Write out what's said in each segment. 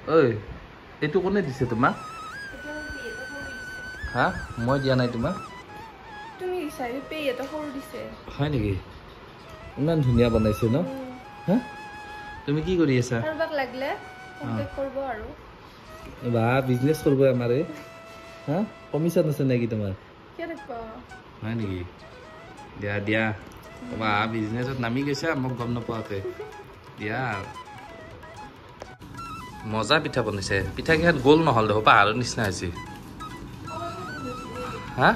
ঐ এইটো কোনে দিছে তোমাক হা মই দিয়া নাই তোমাক তুমি বিচাৰি পেই এটা সৰু দিছে হয় নেকি ইমান ধুনীয়া বনাইছে ন হা তুমি কি কৰি আছা কাৰোবাক লাগলে কন্টেক্ট কৰিব আৰু বা বিজনেছ কৰিব আমাৰে হা কমিশন আছে নেকি তোমাৰ কি দেখবা হয় নেকি দিয়া দিয়া বা বিজনেছত নামি গৈছে মোক গম নপোৱাকে দিয়া মজা পিঠা বনাইছে পিঠা কেইখন গোল নহল দেখো পাহাৰৰ নিচিনা হৈছে হা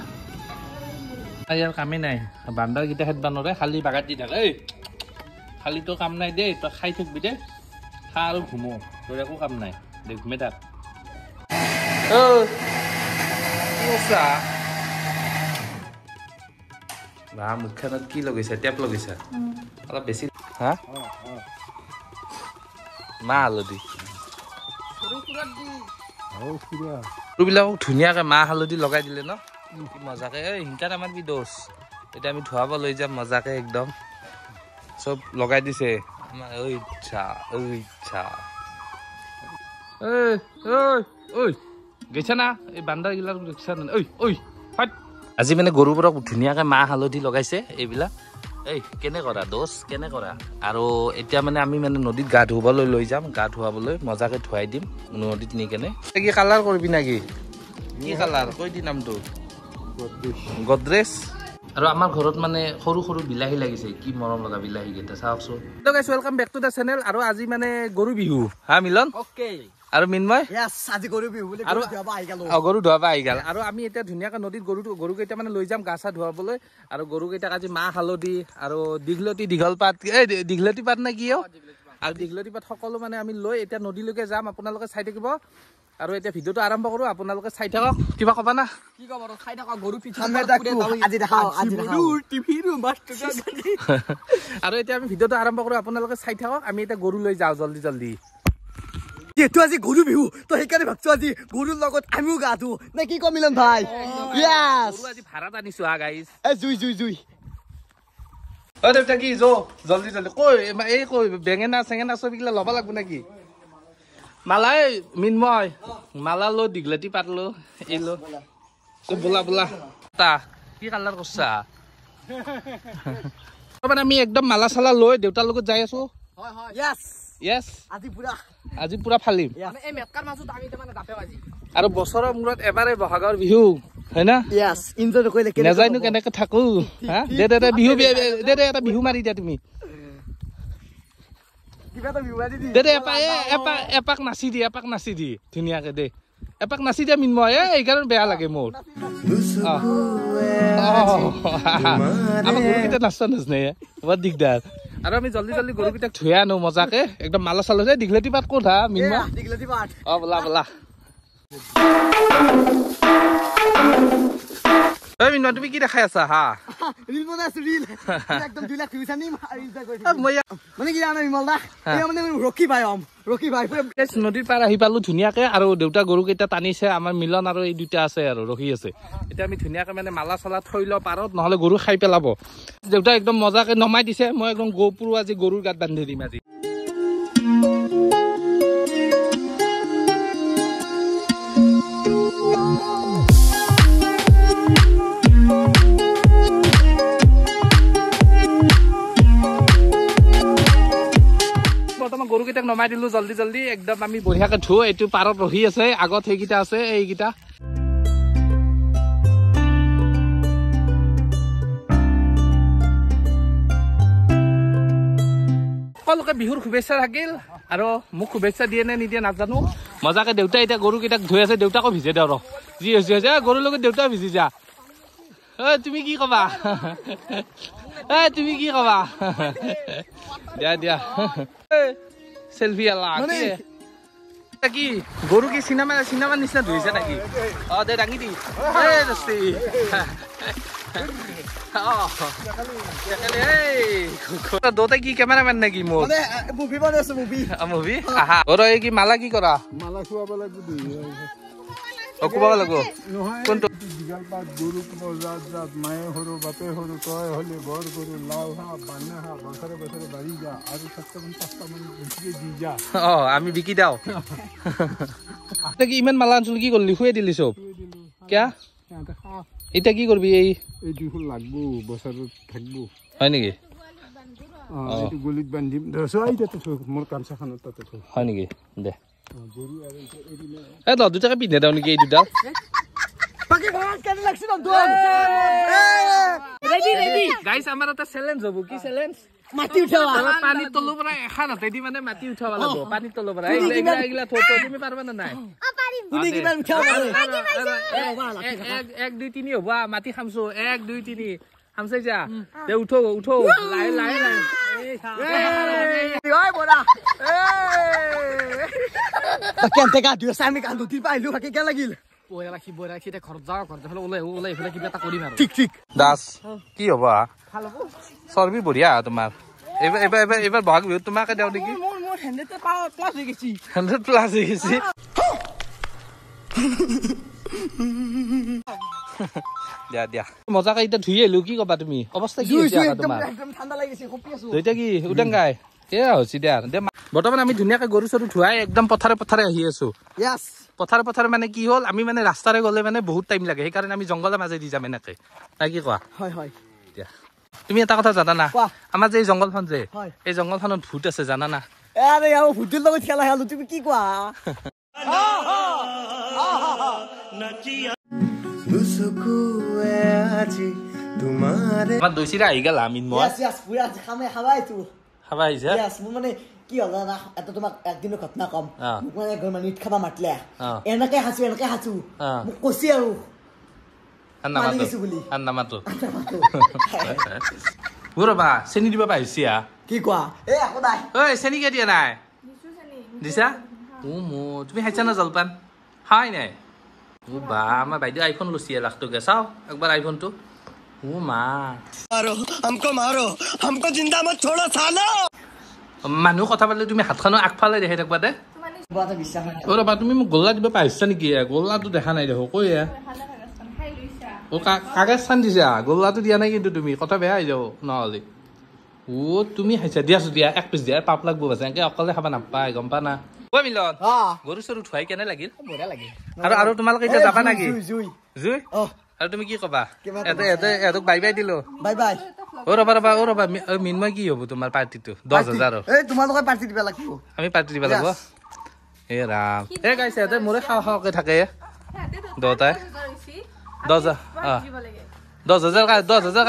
ইয়াৰ কামেই নাই বান্দাৰকেইটা খেদবা নৰে খালি বাগাত দি থাকে এই খালি তো কাম নাই দেই তই খাই থাকবি দে খা আৰু ঘুমো তোৰ একো কাম নাই দে ঘুমে থাক বা মুখখনত কি লগাইছা টেপ লগাইছা অলপ বেছি হা মাহ হালধি সৰুবিলাকক ধুনীয়াকৈ মাহ হালধি লগাই দিলে ন কি মজাকে এই হিংকাত আমাৰ কি দোষ এতিয়া আমি ধুৱাব লৈ যাম মজাকে একদম চব লগাই দিছে আমাৰ ঐ ইচ্ছা গৈছা না এই বান্দাৰগিলাক দেখিছা না ঐ আজি মানে গৰুবোৰক ধুনীয়াকৈ মাহ হালধি লগাইছে এইবিলাক এই কেনে কৰা দোষ কেনে কৰা আৰু এতিয়া মানে আমি মানে নদীত গা ধুবলৈ লৈ যাম গা ধুৱাবলৈ মজাকৈ ধুৱাই দিম নদীত নি কেনে কি কালাৰ কৰিবি নেকি কি কালাৰ কৈ দি নামটো গডৰেজ আৰু আমাৰ ঘৰত মানে সৰু সৰু বিলাহী লাগিছে কি মৰম লগা বিলাহী কেইটা চাওকচোন তো guys welcome back to the channel আৰু আজি মানে গৰু বিহু হা মিলন ওকে আৰু মিনময় ইয়েস আজি গৰু বিহু বুলি গৰু ধুৱাব আহি গ'ল গৰু ধুৱাব আহি গ'ল আৰু আমি এতিয়া ধুনীয়াকৈ নদীত গৰুকেইটা মানে লৈ যাম গা চা ধুৱাবলৈ আৰু গৰুকেইটাক আজি মাহ হালধি আৰু দীঘলতি পাত নে কি আৰু দীঘলতি পাত সকলো মানে আমি লৈ এতিয়া নদীলৈকে যাম আপোনালোকে চাই থাকিব আৰু এতিয়া ভিডিঅ'টো আৰম্ভ কৰো আপোনালোকে চাই থাকক কিবা কবা না কি কব আৰু খাই থকা গৰু পিঠা আজি দেখাও টিভিৰ মাষ্ট আৰু এতিয়া আমি ভিডিঅ'টো আৰম্ভ কৰো আপোনালোকে চাই থাকক আমি এতিয়া গৰু লৈ যাওঁ জলদি যেহেতু আজি গৰু বিহু তো সেইকাৰণে ভাবছো আজি গৰুৰ লগত আমিও গা ধু নে কি কম মিলন ভাই ইয়েস গৰু আজি ভাড়াত আনিছো হা গাইস এ জুই অ দেউতা কি জলদি কৈ বেঙেনা চেঙেনা চবিগিলা ল'ব লাগব নেকি মালা মিনময় মালা লো দীঘলতি পাত লো এই লো বোলা তা কি কালাৰ কৰছা মানে আমি একদম মালা চালা লৈ দেউতাৰ লগত যাই আছো ইয়েস আজি পুৰা ফালিম এই মেটকাৰ মাজত আমি মানে দাপে আজি আৰু বছৰৰ মূৰত এবাৰে বহাগৰ বিহু হয় না ইয়েস এনজয় কৰিলে নেজানো কেনেকৈ থাকো হা দে বিহু দে এটা বিহু মাৰি দিয়া তুমি দে এপাক নাচি দি ধুনীয়াকে দে এপাক নাচি দিয়া মিনময় এইকাৰণে বেয়া লাগে মোৰ আমাৰ গৰুকেইটা নাচনে বৰ দিগদাৰ আৰু আমি জলদি গৰুকেইটাক ধুই আনো মজাকে একদম মালা চালো যে দীঘলতি পাত ক'ত হা মিনময় অ বলা মিনময় তুমি কি দেখাই আছা হা ৰিল বনাই আছো ৰিল একদম 2 লাখ ভিউজ আনিম আৰু এনজয় কৰি মানে কি জানা বিমল দা এই মানে ৰকি ভাই নদীৰ পাৰ আহি পালো ধুনীয়াকে আৰু দেউতা গৰুকেইটা টানিছে আমাৰ মিলন আৰু এই দুটা আছে আৰু ৰখি আছে এতিয়া আমি ধুনীয়াকে মানে মালা চালা থৈ লওঁ পাৰত নহলে গৰু খাই পেলাব দেউতা একদম মজাকে নমাই দিছে মই একদম গৰুপুৰো আজি গৰুৰ গাত বান্ধি দিম আজি গৰুকেইটাক নমাই দিলো জলদি একদম আমি বঢ়িয়াকে ধুও এইটো পাৰত ৰহি আছে আগত সেইকেইটা আছে এইকেইটা সকলোকে বিহুৰ শুভেচ্ছা থাকিল আৰু মোক শুভেচ্ছা দিয়ে নে নিদিয়ে নাজানো মজাকে দেউতা এতিয়া গৰুকেইটাক ধুই আছে দেউতাকো ভিজে দে ৰ যি হৈছে গৰুৰ লগত দেউতা ভিজি যা তুমি কি কবা দিয়া সেলফি আলা কি গৰু কি চিনেমা নিচিনা ধুইছে নেকি অ দে দাঙি দি দোতে কি কেমেৰামেন নেকি মোৰ মুভি আহা কি মালা কি কৰা মালা খুৱাব লাগিব ক'ব লাগিব কোনটো দীঘল পাত গৰু জাত জাত মায়ে সৰু বাপে সৰু তই হ'লে বৰ গৰু লাও হা বানে হা বছৰে বছৰে বাঢ়ি যা আৰু 57-58মান বেছিকে দি যা আমি বিকি দাও কি ইমান মালা আনিছিলো কি কৰিলি শুৱে দিলি চব কিয়া এতিয়া কি কৰিবি এই এইটো লাগবো বছৰত থাকবো হয় নেকি এইটো গলিত বান্ধিম মোৰ কামচাখনত তাতে থৈ হয় নেকি দে গৰু আৰু এৰিলে এই তই দুটাকে পিন্ধে দাও নেকি এই দুটা গাইছ আমাৰ এটা চেলেঞ্জ হ'ব কি চেলেঞ্জ মাটি উঠাবা পানীৰ তলৰ পৰা এখন হাতেদি মানে মাটি উঠাব লাগিব পানীৰ তলৰ পৰা এইগিলা তুমি পাৰিবা নে নাই তুমি কিমান উঠাব 1 2 3 হ'ব মাটি খামছো 1 2 3 খামছে যা দে উঠো উঠো লাই লাই লাই ঐ বৰা কেনতে গা দিও আমি কান্দো দি পাইলো বাকি কে লাগিল বয়া ৰাখি এতিয়া ঘৰত যাওঁ ঘৰত যাই ওলাই এইফালে কিবা এটা কৰিম আৰু ঠিক ঠিক দাস কি হ'ব চৰ্বি বঢ়িয়া তোমাৰ এইবাৰ বহাগ বিহুত তোমাকে দেও নেকি মোৰ হেণ্ডেতে প্লাস হৈ গেছি 100 প্লাস হৈ গেছি দিয়া মজাকে এতিয়া ধুই আহিলো কি কবা তুমি অৱস্থা কি হৈছে তোমাৰ একদম ঠাণ্ডা লাগিছে কপি আছো দুইটা কি উদাংগাই এয়া হৈছে দিয়া বৰ্তমান আমি ধুনীয়াকে গৰু চৰু ধুৱাই একদম পথাৰে আহি আছো ইয়াস পথাৰে মানে কি হ'ল আমি মানে ৰাস্তাৰে গ'লে মানে বহুত টাইম লাগে সেইকাৰণে আমি জংগলৰ মাজেদি যাম এনেকে নাই কি কোৱা হয় দিয়া তুমি এটা কথা জানা না কোৱা। আমাৰ যে এই জংগলখন যে হয়। এই জংগলখনত ভূত আছে জানা না আরে ইয়াও ভুতুল লগত খেলা খেলো তুমি কি কোৱা আমাৰ দৈচিৰা আহি গেল আমি মই ইয়াস পুৰা খাবাই তো খাবা আহিছে ইয়াস মোৰ মানে কি হ'ল না এটা তোমাক একদিনৰ ঘটনা কম মোক মানে ঘৰ মানুহ খাবা মাতলে এনেকে হাঁচু মোক কৈছি আৰু মানি গৈছো বুলি নামাতো ৰবা চেনি দিব পাৰিছি কি কোৱা আকৌ নাই ঐ চেনি কে দিয়া নাই দিছা তুমি খাইছা না জলপান খাই নাই বা আমাৰ বাইদেউ আইফোন লৈছি লাখ টকা চাও একবাৰ আইফোনটো মা हमको जिंदा मत छोड़ो सालो মানুহ কথা পাতিলে তুমি হাতখনো আগফালে দেখাই থাকবা দে বাটা বিশ্বাস নাই ৰবা তুমি মোক গোল্লা দিব পাৰিছা নেকি গোল্লাটো দেখা নাই দেখো কৈ কাগজ চান দিছা গোল্লাটো দিয়া নাই কিন্তু তুমি কথা বেয়া হৈ যাব নহ'লে তুমি খাইছা দিয়াছো দিয়া 1 পিচ দিয়া পাপ লাগব বাছে এনেকে অকলে খাবা নাপায় গম পা না ঐ মিলন গৰু চৰু ধুৱাই কেনে লাগিল বঢ়িয়া লাগে আৰু তোমালোকে এতিয়া যাবা নেকি জুই আৰু তুমি কি কবা এতক বাই বাই দিলো বাই বাই ৰবা মিনময় কি হ'ব তোমাৰ পাৰ্টিটো 10,000 তোমালোকে পাৰ্টি দিবা লাগিব আমি পাৰ্টি দিব লাগিব ৰাম গাইছে এতে মোৰে খাওঁকে থাকে দহটাই 10,000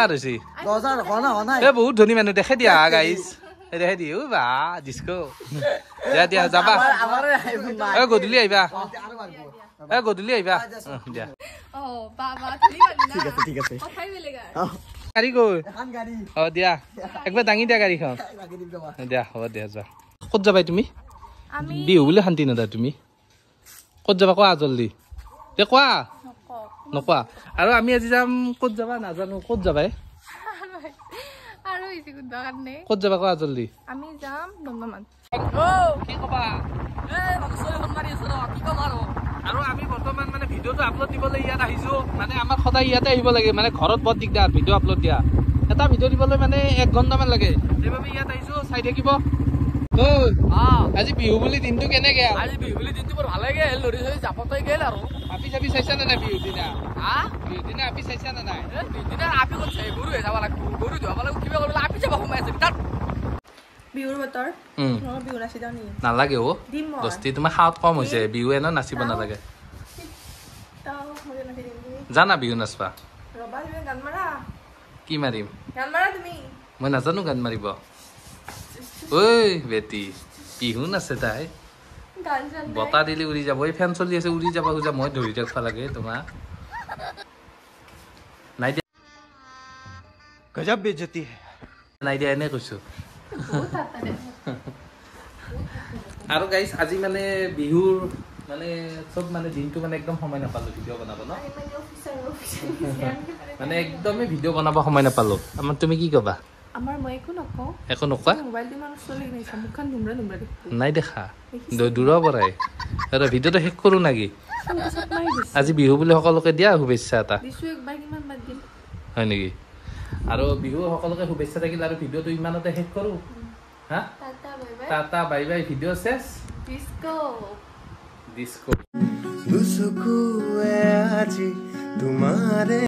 কাৰ হৈছে 10,000 হোৱা নাই বহুত ধনী মানুহ দেখে দিয়া গাইছ দেখে দি বা ডিস্কো দিয়া যাবা গধূলি আহিবা গধূলি আহিবা দিয়া ঠিক আছে গাড়ী কৈ দিয়া একবাৰ দাঙি দিয়া গাড়ীখন দিয়া হ'ব দিয়া যোৱা ক'ত যাবা তুমি বিহু বুলি শান্তি নেদা তুমি ক'ত যাবা কোৱা জল্দি দে কোৱা নকোৱা আৰু আমি আজি যাম ক'ত যাবা নাজানো ক'ত যাবা ক'ত যাবা কোৱা জল্দি আমি যাম দমদমান কি কবা আৰু আমি বৰ্তমান মানে ভিডিঅ'টো আপলোড দিবলৈ ইয়াত আহিছো মানে আমাৰ সদায় ইয়াতে আহিব লাগে মানে ঘৰত বৰ দিগদাৰ ভিডিঅ' আপলোড দিয়া এটা ভিডিঅ' দিবলৈ মানে 1 ঘণ্টামান লাগে সেইবাবে ইয়াত আহিছো চাই থাকিব আজি বিহু বুলি দিনটো কেনে গেল আজি বিহু বুলি দিনটো বৰ ভালে গেল লৰি চৰি জাপতাই গেল আৰু আপি চাপি চাইছা নে নাই বিহু দিনা বিহু দিনা আপি চাইছা নে নাই দিনে আপি কৈছে গৰু যাব লাগিব গৰু ধুৱাব লাগিব কিবা কৰিব আপি যাব সোমাই আছে তাত বিহুৰ বতৰ বিহু নাচি যাওঁ নেকি নালাগে দিম মই দস্তি তোমাৰ খাওঁত কম হৈছে বিহু এনে নাচিব নালাগে মই নাচি দিম তুমি জানা বিহু নাচবা ৰবা তুমি গান মাৰা কি মাৰিম গান মাৰা তুমি মই নাজানো গান মাৰিব ঐ বেটি বিহু নাচে তাই গান চান বতাহ দিলে উৰি যাব এই ফেন চলি আছে উৰি যাব খোজা মই ধৰি ৰাখিব লাগে তোমাৰ নাই দিয়া গজব বেজতি নাই দিয়া এনে কৈছো আৰু গাইছ আজি মানে বিহুৰ মানে চব মানে দিনটো মানে একদম সময় নাপালো ভিডিঅ' বনাব ন মানে একদমেই ভিডিঅ' বনাব সময় নাপালো আমাৰ তুমি কি কবা আমাৰ মই একো নকওঁ একো নোকোৱা মোবাইলটো ইমান চলি নাই মুখখন ধুমৰা দেখো নাই দেখা দূৰৰ পৰাই ভিডিঅ'টো শেষ কৰো নেকি আজি বিহু বুলি সকলোকে দিয়া শুভেচ্ছা এটা দিছো একবাৰ কিমান বাদ দিম হয় নেকি আৰু বিহু সকলোকে শুভেচ্ছা থাকিল আৰু ভিডিঅ'টো ইমানতে শেষ কৰো হা টাটা বাই বাই ভিডিঅ' শেষ ডিস্কো দুচকুৱে আজি তোমাৰে